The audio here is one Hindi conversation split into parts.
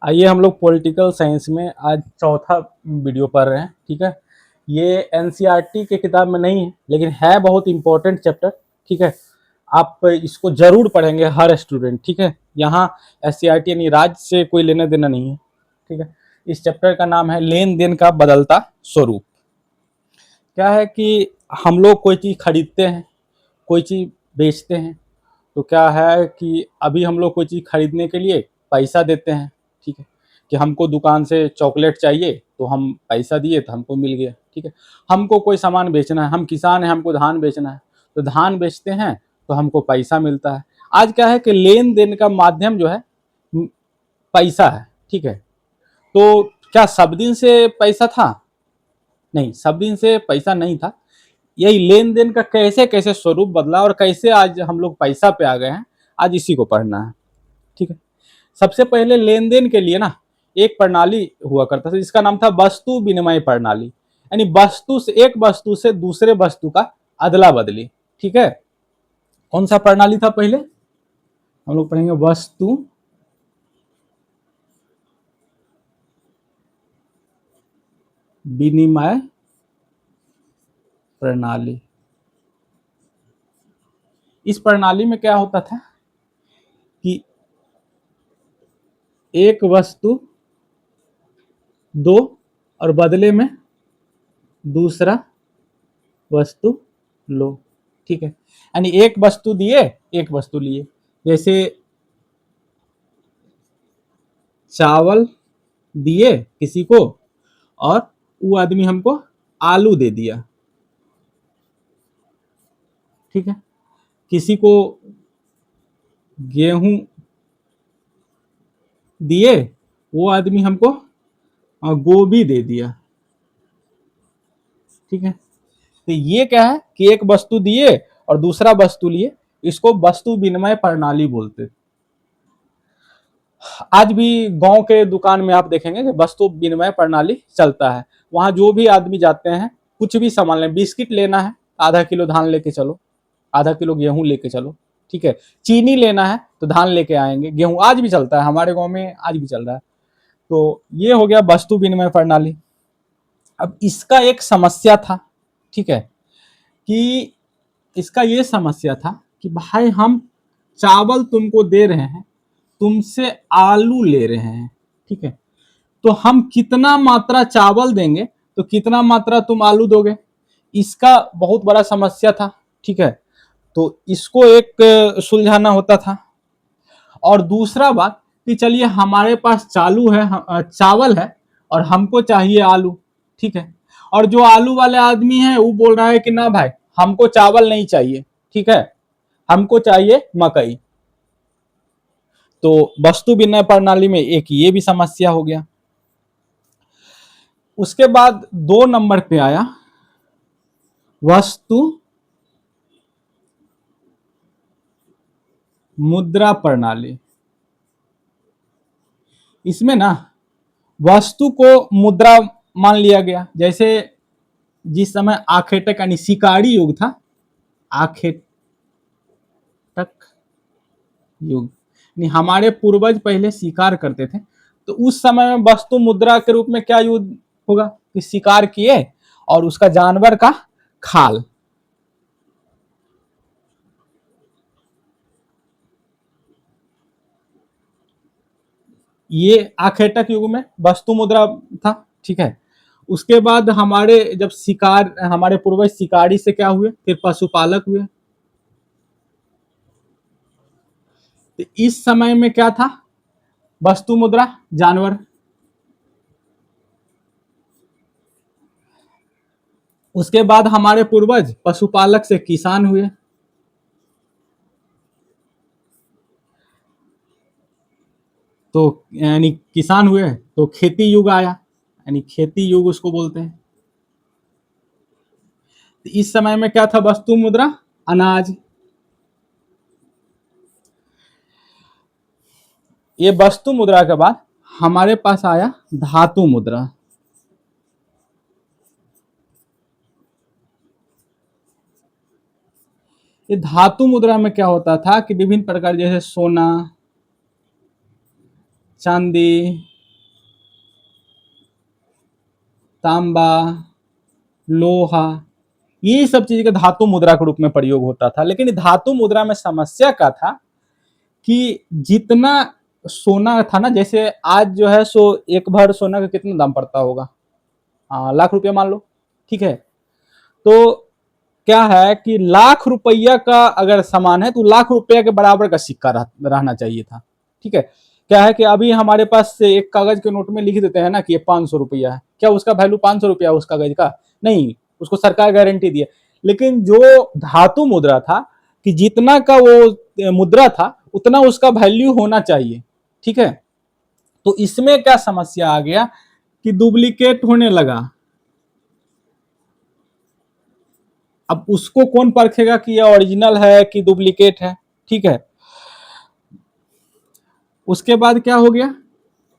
आइए हम लोग पॉलिटिकल साइंस में आज चौथा वीडियो पढ़ रहे हैं। ठीक है, ये एनसीईआरटी के किताब में नहीं है लेकिन है बहुत इंपॉर्टेंट चैप्टर। ठीक है, आप इसको जरूर पढ़ेंगे हर स्टूडेंट। ठीक है, यहाँ एससीईआरटी यानी राज्य से कोई लेना देना नहीं है। ठीक है, इस चैप्टर का नाम है लेन देन का बदलता स्वरूप। क्या है कि हम लोग कोई चीज़ खरीदते हैं, कोई चीज़ बेचते हैं, तो क्या है कि अभी हम लोग कोई चीज़ खरीदने के लिए पैसा देते हैं। ठीक है, कि हमको दुकान से चॉकलेट चाहिए तो हम पैसा दिए तो हमको मिल गया। ठीक है, हमको कोई सामान बेचना है, हम किसान हैं, हमको धान बेचना है तो धान बेचते हैं तो हमको पैसा मिलता है। आज क्या है कि लेन देन का माध्यम जो है पैसा है। ठीक है, तो क्या सब दिन से पैसा था? नहीं, सब दिन से पैसा नहीं था। यही लेन देन का कैसे कैसे स्वरूप बदला और कैसे आज हम लोग पैसा पे आ गए हैं, आज इसी को पढ़ना है। ठीक है, सबसे पहले लेन देन के लिए ना एक प्रणाली हुआ करता था जिसका नाम था वस्तु विनिमय प्रणाली, यानी वस्तु से एक वस्तु से दूसरे वस्तु का अदला बदली। ठीक है, कौन सा प्रणाली था? पहले हम लोग पढ़ेंगे वस्तु विनिमय प्रणाली। इस प्रणाली में क्या होता था कि एक वस्तु दो और बदले में दूसरा वस्तु लो। ठीक है, यानी एक वस्तु दिए एक वस्तु लिए। जैसे चावल दिए किसी को और वो आदमी हमको आलू दे दिया। ठीक है, किसी को गेहूं दिए, वो आदमी हमको गोभी दे दिया। ठीक है, तो ये क्या है कि एक वस्तु दिए और दूसरा वस्तु लिए, इसको वस्तु विनिमय प्रणाली बोलते। आज भी गांव के दुकान में आप देखेंगे कि वस्तु विनिमय प्रणाली चलता है। वहां जो भी आदमी जाते हैं, कुछ भी सामान लें, बिस्किट लेना है आधा किलो धान लेके चलो, आधा किलो गेहूं लेके चलो। ठीक है, चीनी लेना है तो धान लेके आएंगे, गेहूं आज भी चलता है हमारे गांव में, आज भी चल रहा है। तो ये हो गया वस्तु विनिमय प्रणाली। अब इसका एक समस्या था। ठीक है, कि इसका ये समस्या था कि भाई हम चावल तुमको दे रहे हैं, तुमसे आलू ले रहे हैं। ठीक है, तो हम कितना मात्रा चावल देंगे तो कितना मात्रा तुम आलू दोगे, इसका बहुत बड़ा समस्या था। ठीक है, तो इसको एक सुलझाना होता था। और दूसरा बात कि चलिए हमारे पास चालू है, चावल है और हमको चाहिए आलू। ठीक है, और जो आलू वाले आदमी है वो बोल रहा है कि ना भाई हमको चावल नहीं चाहिए, ठीक है, हमको चाहिए मकई। तो वस्तु विनिमय प्रणाली में एक ये भी समस्या हो गया। उसके बाद 2 नंबर पे आया वस्तु मुद्रा प्रणाली। इसमें ना वस्तु को मुद्रा मान लिया गया। जैसे जिस समय आखेटक यानी शिकारी युग था, आखेटक युग यानी हमारे पूर्वज पहले शिकार करते थे, तो उस समय में वस्तु मुद्रा के रूप में क्या यूज होगा कि शिकार किए और उसका जानवर का खाल, ये आखेटक युग में वस्तु मुद्रा था। ठीक है, उसके बाद हमारे जब शिकार, हमारे पूर्वज शिकारी से क्या हुए, फिर पशुपालक हुए। तो इस समय में क्या था, वस्तु मुद्रा जानवर। उसके बाद हमारे पूर्वज पशुपालक से किसान हुए। तो यानी किसान हुए तो खेती युग आया, यानी खेती युग उसको बोलते हैं। तो इस समय में क्या था, वस्तु मुद्रा अनाज। ये वस्तु मुद्रा के बाद हमारे पास आया धातु मुद्रा। ये धातु मुद्रा में क्या होता था कि विभिन्न प्रकार जैसे सोना, चांदी, तांबा, लोहा, ये सब चीज का धातु मुद्रा के रूप में प्रयोग होता था। लेकिन धातु मुद्रा में समस्या क्या था कि जितना सोना था ना, जैसे आज जो है सो एक भर सोना का कितना दाम पड़ता होगा, लाख रुपया मान लो, ठीक है। तो क्या है कि लाख रुपया का अगर सामान है तो लाख रुपया के बराबर का सिक्का रहना चाहिए था, ठीक है। क्या है कि अभी हमारे पास से एक कागज के नोट में लिख देते हैं ना कि ये 500 रुपया है, क्या उसका वैल्यू 500 रुपया उस कागज का? नहीं, उसको सरकार गारंटी दी है। लेकिन जो धातु मुद्रा था कि जितना का वो मुद्रा था उतना उसका वैल्यू होना चाहिए, ठीक है। तो इसमें क्या समस्या आ गया कि डुप्लीकेट होने लगा। अब उसको कौन परखेगा कि यह ओरिजिनल है कि डुप्लीकेट है, ठीक है। उसके बाद क्या हो गया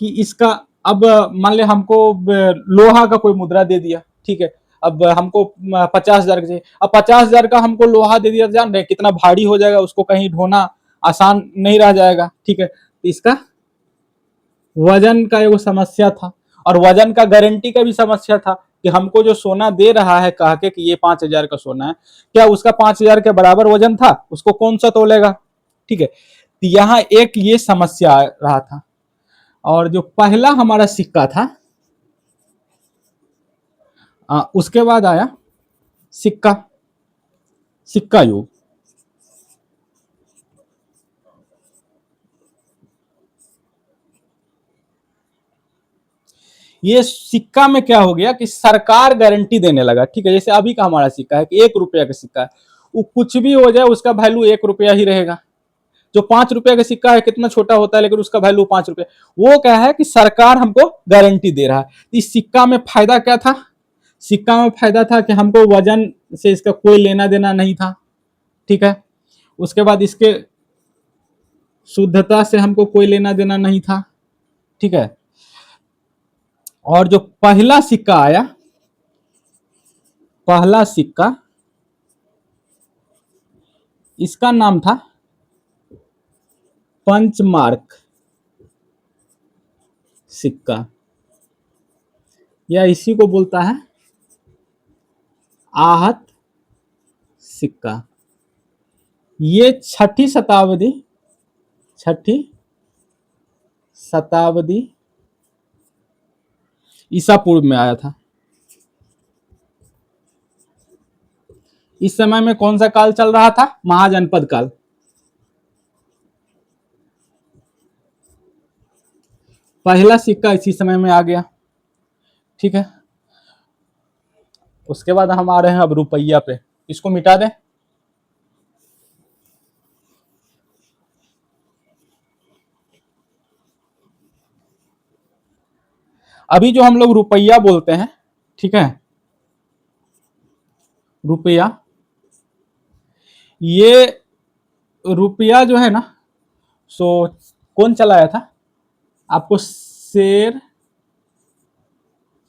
कि इसका अब मान ले हमको लोहा का कोई मुद्रा दे दिया, ठीक है। अब हमको 50,000 का चाहिए, अब 50,000 का हमको लोहा दे दिया, जान रहे कितना भारी हो जाएगा, उसको कहीं ढोना आसान नहीं रह जाएगा, ठीक है। तो इसका वजन का एगो समस्या था, और वजन का गारंटी का भी समस्या था कि हमको जो सोना दे रहा है कह के कि ये 5,000 का सोना है, क्या उसका 5,000 के बराबर वजन था? उसको कौन सा तोलेगा, ठीक है। तो यहाँ एक ये समस्या आ रहा था। और जो पहला हमारा सिक्का था, उसके बाद आया सिक्का, सिक्का युग। ये सिक्का में क्या हो गया कि सरकार गारंटी देने लगा, ठीक है। जैसे अभी का हमारा सिक्का है कि 1 रुपया का सिक्का है, वो कुछ भी हो जाए उसका वैल्यू 1 रुपया ही रहेगा। जो 5 रुपया का सिक्का है कितना छोटा होता है लेकिन उसका वैल्यू 5 रुपया। वो क्या है कि सरकार हमको गारंटी दे रहा है। इस सिक्का में फायदा क्या था? सिक्का में फायदा था कि हमको वजन से इसका कोई लेना देना नहीं था, ठीक है। उसके बाद इसके शुद्धता से हमको कोई लेना देना नहीं था, ठीक है। और जो पहला सिक्का आया, पहला सिक्का, इसका नाम था पंचमार्क सिक्का, या इसी को बोलता है आहत सिक्का। ये छठी शताब्दी ईसा पूर्व में आया था। इस समय में कौन सा काल चल रहा था? महाजनपद काल। पहला सिक्का इसी समय में आ गया, ठीक है। उसके बाद हम आ रहे हैं अब रुपया पे, इसको मिटा दें। अभी जो हम लोग रुपया बोलते हैं, ठीक है, रुपया, ये रुपया जो है ना, सो कौन चलाया था? आपको शेर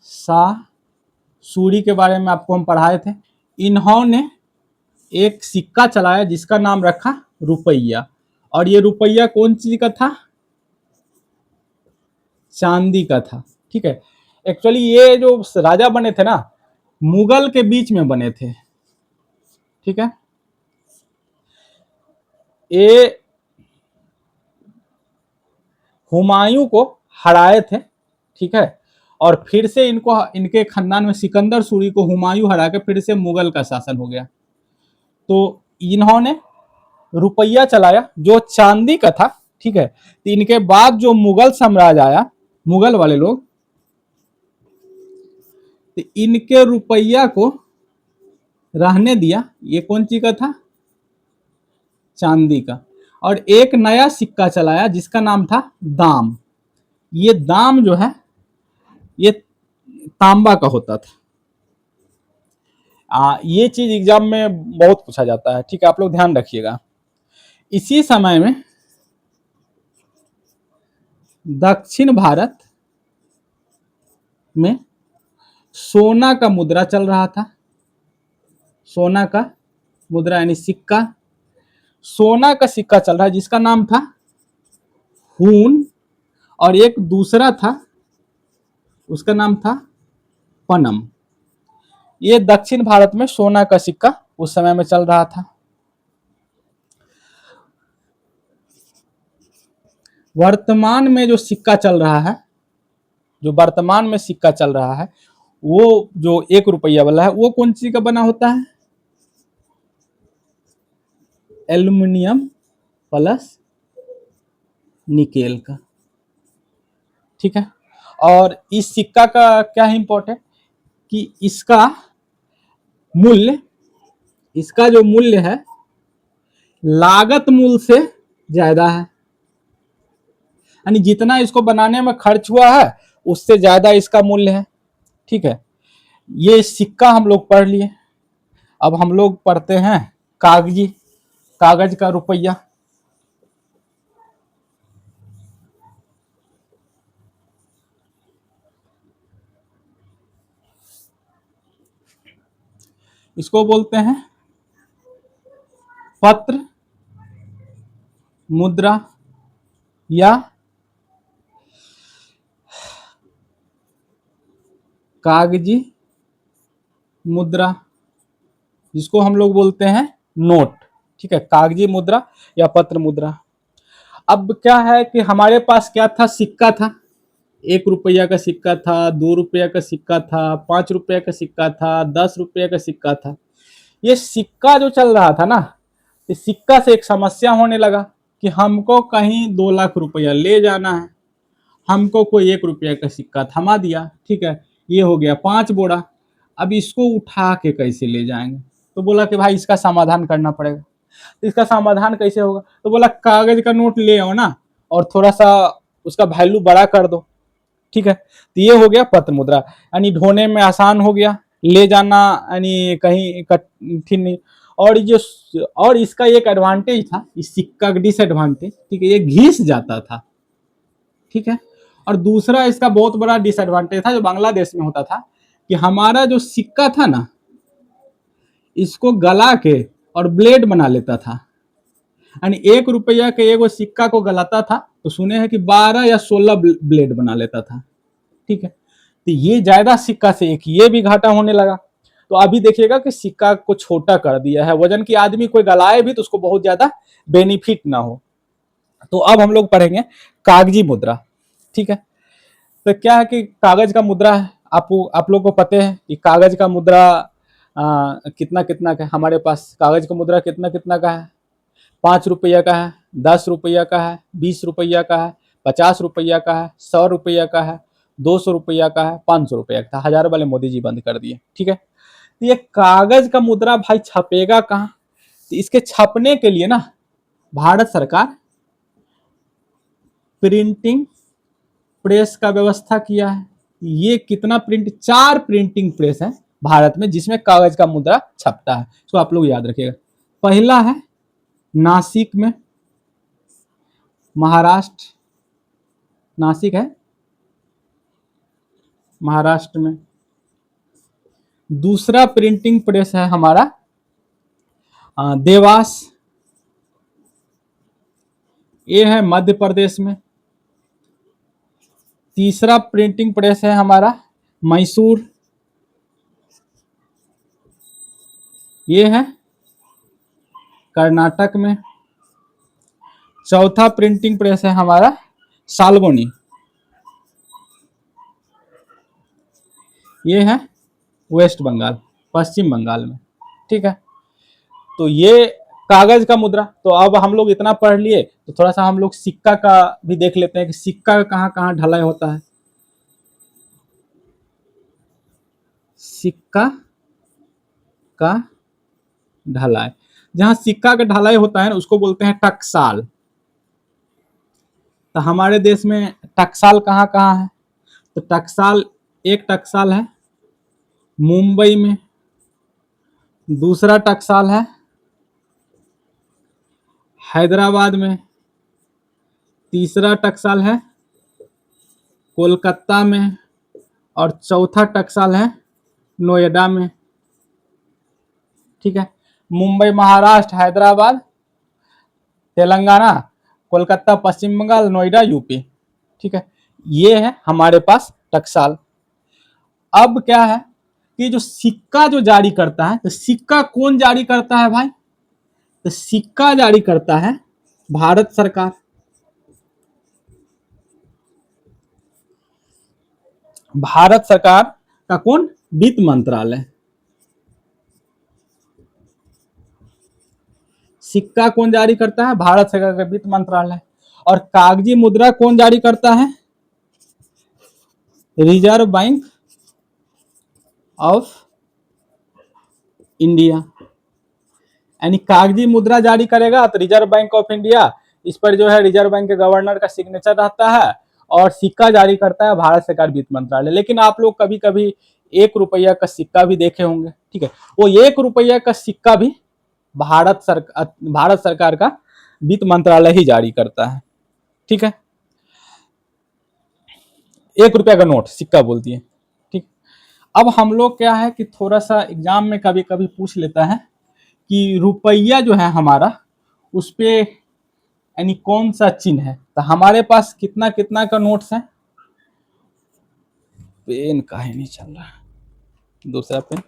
शाह सूरी के बारे में आपको हम पढ़ाए थे। इन्होंने एक सिक्का चलाया जिसका नाम रखा रुपया, और ये रुपया कौन चीज का था? चांदी का था, ठीक है। एक्चुअली ये जो राजा बने थे ना, मुगल के बीच में बने थे, ठीक है। ये हुमायूं को हराए थे, ठीक है। और फिर से इनको, इनके खानदान में सिकंदर सूरी को हुमायूं हरा के फिर से मुगल का शासन हो गया। तो इन्होंने रुपया चलाया जो चांदी का था, ठीक है। तो इनके बाद जो मुगल साम्राज्य आया, मुगल वाले लोग, तो इनके रुपया को रहने दिया। ये कौन चीज का था? चांदी का। और एक नया सिक्का चलाया जिसका नाम था दाम। ये दाम जो है ये तांबा का होता था। ये चीज एग्जाम में बहुत पूछा जाता है, ठीक है, आप लोग ध्यान रखिएगा। इसी समय में दक्षिण भारत में सोना का मुद्रा चल रहा था। सोना का मुद्रा यानी सिक्का, सोना का सिक्का चल रहा है जिसका नाम था खून, और एक दूसरा था उसका नाम था पनम। ये दक्षिण भारत में सोना का सिक्का उस समय में चल रहा था। वर्तमान में जो सिक्का चल रहा है, जो वर्तमान में सिक्का चल रहा है, वो जो 1 रुपया वाला है, वो कौन सी का बना होता है? एल्युमिनियम प्लस निकेल का। ठीक है। और इस सिक्का का क्या है इंपॉर्टेंट कि इसका जो मूल्य है लागत मूल्य से ज्यादा है, यानी जितना इसको बनाने में खर्च हुआ है उससे ज्यादा इसका मूल्य है। ठीक है। ये सिक्का हम लोग पढ़ लिए। अब हम लोग पढ़ते हैं कागज का रुपया। इसको बोलते हैं पत्र मुद्रा या कागजी मुद्रा, जिसको हम लोग बोलते हैं नोट। ठीक है, कागजी मुद्रा या पत्र मुद्रा। अब क्या है कि हमारे पास क्या था? सिक्का था। 1 रुपया का सिक्का था, 2 रुपया का सिक्का था, 5 रुपया का सिक्का था, 10 रुपया का सिक्का था। ये सिक्का जो चल रहा था ना, इस सिक्का से एक समस्या होने लगा कि हमको कहीं 2 लाख रुपया ले जाना है, हमको कोई 1 रुपया का सिक्का थमा दिया। ठीक है, ये हो गया 5 बोरा। अब इसको उठा के कैसे ले जाएंगे? तो बोला कि भाई इसका समाधान करना पड़ेगा। तो इसका समाधान कैसे होगा? तो बोला कागज का नोट ले आओ ना और थोड़ा सा उसका वैल्यू बड़ा कर दो। ठीक है, तो ये हो गया पत्र मुद्रा, यानी ढोने में आसान हो गया, ले जाना यानी कहीं कठिन नहीं। और इसका एक एडवांटेज था, इस सिक्का का डिसएडवांटेज, ठीक है, ये घिस जाता था। ठीक है। और दूसरा इसका बहुत बड़ा डिसएडवांटेज था जो बांग्लादेश में होता था कि हमारा जो सिक्का था ना, इसको गला के और ब्लेड बना लेता था, यानी 1 रुपया के एगो सिक्का को गलाता था तो सुने हैं कि 12 या 16 ब्लेड बना लेता था। ठीक है, तो ये ज्यादा सिक्का से एक ये भी घाटा होने लगा। तो अभी देखिएगा कि सिक्का को छोटा कर दिया है, वजन की आदमी कोई गलाए भी तो उसको बहुत ज्यादा बेनिफिट ना हो। तो अब हम लोग पढ़ेंगे कागजी मुद्रा। ठीक है, तो क्या है कि कागज का मुद्रा है, आप लोग को पता है कि कागज का मुद्रा कितना कितना का है। हमारे पास कागज का मुद्रा कितना कितना का है? 5 रुपया का है, 10 रुपया का है, 20 रुपया का है, 50 रुपया का है, 100 रुपया का है, 200 रुपया का है, 500 रुपया का था। 1000 वाले मोदी जी बंद कर दिए। ठीक है, तो ये कागज का मुद्रा भाई छपेगा कहाँ? तो इसके छपने के लिए ना भारत सरकार प्रिंटिंग प्रेस का व्यवस्था किया है। ये कितना 4 प्रिंटिंग प्रेस है भारत में जिसमें कागज का मुद्रा छपता है। तो आप लोग याद रखिएगा। पहला है नासिक में, महाराष्ट्र, नासिक है महाराष्ट्र में। दूसरा प्रिंटिंग प्रेस है हमारा देवास, ये है मध्य प्रदेश में। तीसरा प्रिंटिंग प्रेस है हमारा मैसूर, ये है कर्नाटक में। चौथा प्रिंटिंग प्रेस है हमारा सालबोनी, ये है वेस्ट बंगाल, पश्चिम बंगाल में। ठीक है, तो ये कागज का मुद्रा। तो अब हम लोग इतना पढ़ लिए तो थोड़ा सा हम लोग सिक्का का भी देख लेते हैं कि सिक्का कहाँ कहाँ ढलाई होता है। सिक्का का ढलाई, जहां सिक्का का ढलाई होता है ना उसको बोलते हैं टकसाल। तो हमारे देश में टकसाल कहाँ कहाँ है? तो टकसाल, एक टकसाल है मुंबई में, दूसरा टकसाल है हैदराबाद में, तीसरा टकसाल है कोलकाता में और चौथा टकसाल है नोएडा में। ठीक है, मुंबई महाराष्ट्र, हैदराबाद तेलंगाना, कोलकाता पश्चिम बंगाल, नोएडा यूपी। ठीक है, ये है हमारे पास टकसाल। अब क्या है कि जो सिक्का जो जारी करता है, तो सिक्का कौन जारी करता है भाई? तो सिक्का जारी करता है भारत सरकार। भारत सरकार का कौन? वित्त मंत्रालय। सिक्का कौन जारी करता है? भारत सरकार का वित्त मंत्रालय। और कागजी मुद्रा कौन जारी करता है? Reserve bank of India. यानी कागजी मुद्रा जारी करेगा तो रिजर्व बैंक ऑफ इंडिया, इस पर जो है रिजर्व बैंक के गवर्नर का सिग्नेचर रहता है। और सिक्का जारी करता है भारत सरकार वित्त मंत्रालय। लेकिन आप लोग कभी कभी 1 रुपया का सिक्का भी देखे होंगे, ठीक है, वो 1 रुपया का सिक्का भी भारत सरकार का वित्त मंत्रालय ही जारी करता है, ठीक है। 1 रुपया का नोट, सिक्का बोलती है, ठीक। अब हम लोग क्या है कि थोड़ा सा एग्जाम में कभी कभी पूछ लेता है कि रुपया जो है हमारा, उस पे यानी कौन सा चिन्ह है। तो हमारे पास कितना कितना का नोट्स है? पेन काहे नहीं चल रहा है, दूसरा पेन।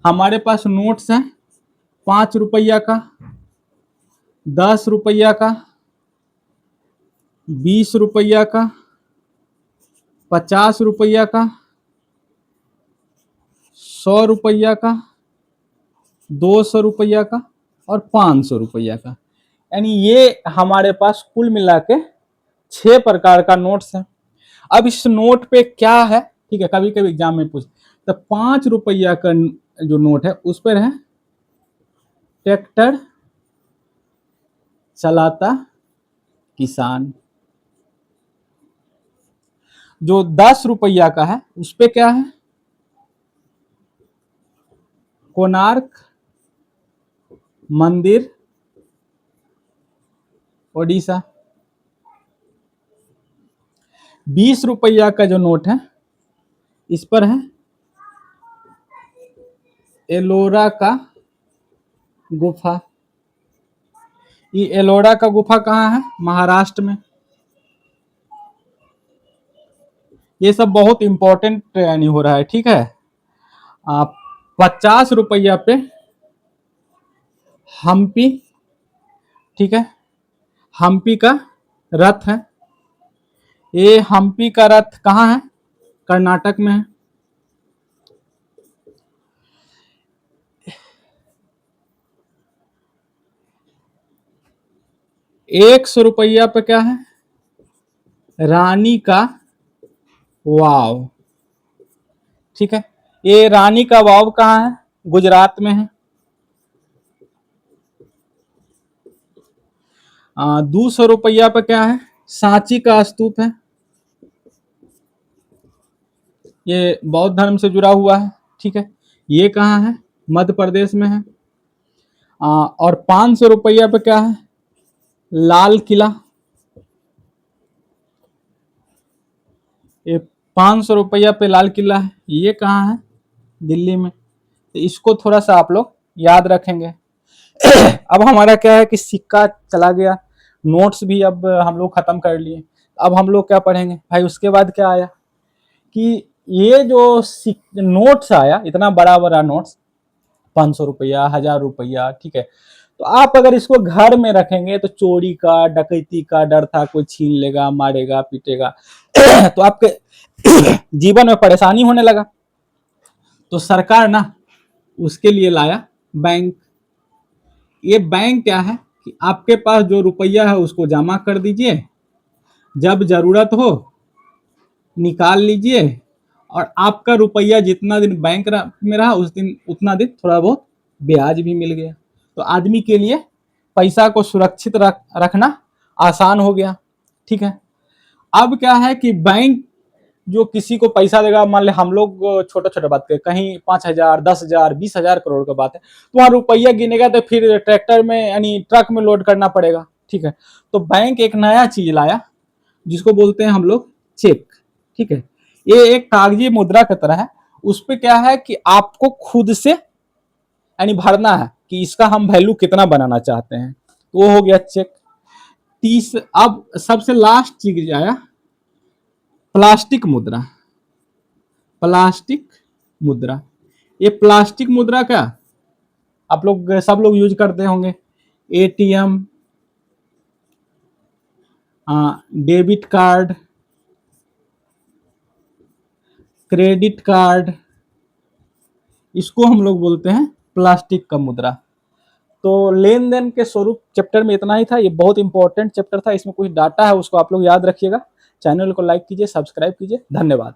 हमारे पास नोट्स है 5 रुपया का, 10 रुपया का, 20 रुपया का, 50 रुपया का, 100 रुपया का, 200 रुपया का और 500 रुपया का। यानी ये हमारे पास कुल मिला के 6 प्रकार का नोट्स है। अब इस नोट पे क्या है, ठीक है, कभी कभी एग्जाम में पूछ, तो 5 रुपया का जो नोट है उस पर है ट्रैक्टर चलाता किसान। जो 10 रुपया का है उस पे क्या है? कोणार्क मंदिर ओडिशा। 20 रुपया का जो नोट है इस पर है एलोरा का गुफा। ये एलोरा का गुफा कहाँ है? महाराष्ट्र में। ये सब बहुत इंपॉर्टेंट यानी हो रहा है, ठीक है। 50 रुपया पे हम्पी, ठीक है, हम्पी का रथ है। ये हम्पी का रथ कहाँ है? कर्नाटक में है। ₹100 पे क्या है? रानी का वाव, ठीक है। ये रानी का वाव कहाँ है? गुजरात में है। 200 रुपया पे क्या है? सांची का स्तूप है। ये बौद्ध धर्म से जुड़ा हुआ है, ठीक है। ये कहाँ है? मध्य प्रदेश में है। और 500 रुपया पे क्या है? लाल किला। ये 500 रुपया पे लाल किला है। ये कहाँ है? दिल्ली में। तो इसको थोड़ा सा आप लोग याद रखेंगे। अब हमारा क्या है कि सिक्का चला गया, नोट्स भी अब हम लोग खत्म कर लिए। अब हम लोग क्या पढ़ेंगे भाई? उसके बाद क्या आया कि ये जो नोट्स आया, इतना बड़ा बड़ा नोट्स, 500 रुपया, 1000 रुपया, ठीक है। तो आप अगर इसको घर में रखेंगे तो चोरी का, डकैती का डर था, कोई छीन लेगा, मारेगा, पीटेगा। तो आपके जीवन में परेशानी होने लगा। तो सरकार ना उसके लिए लाया बैंक। ये बैंक क्या है कि आपके पास जो रुपया है उसको जमा कर दीजिए, जब जरूरत हो निकाल लीजिए, और आपका रुपया जितना दिन बैंक में रहा उस दिन उतना दिन थोड़ा बहुत ब्याज भी मिल गया। तो आदमी के लिए पैसा को सुरक्षित रखना आसान हो गया, ठीक है। अब क्या है कि बैंक जो किसी को पैसा देगा, मान ले हम लोग छोटा छोटा बात करें, कहीं 5,000, 10,000, 20,000 करोड़ का बात है, तो वहां रुपया गिनेगा तो फिर ट्रैक्टर में यानी ट्रक में लोड करना पड़ेगा, ठीक है। तो बैंक एक नया चीज लाया जिसको बोलते हैं हम लोग चेक, ठीक है। ये एक कागजी मुद्रा की तरह है। उस पे क्या है कि आपको खुद से यानी भरना है कि इसका हम वैल्यू कितना बनाना चाहते हैं। तो वो हो गया चेक। अब सबसे लास्ट चीज आया प्लास्टिक मुद्रा। प्लास्टिक मुद्रा। ये प्लास्टिक मुद्रा क्या आप लोग सब लोग यूज करते होंगे, ATM, debit card, credit card, इसको हम लोग बोलते हैं प्लास्टिक का मुद्रा। तो लेन देन के स्वरूप चैप्टर में इतना ही था। ये बहुत इंपॉर्टेंट चैप्टर था, इसमें कुछ डाटा है उसको आप लोग याद रखिएगा। चैनल को लाइक कीजिए, सब्सक्राइब कीजिए। धन्यवाद।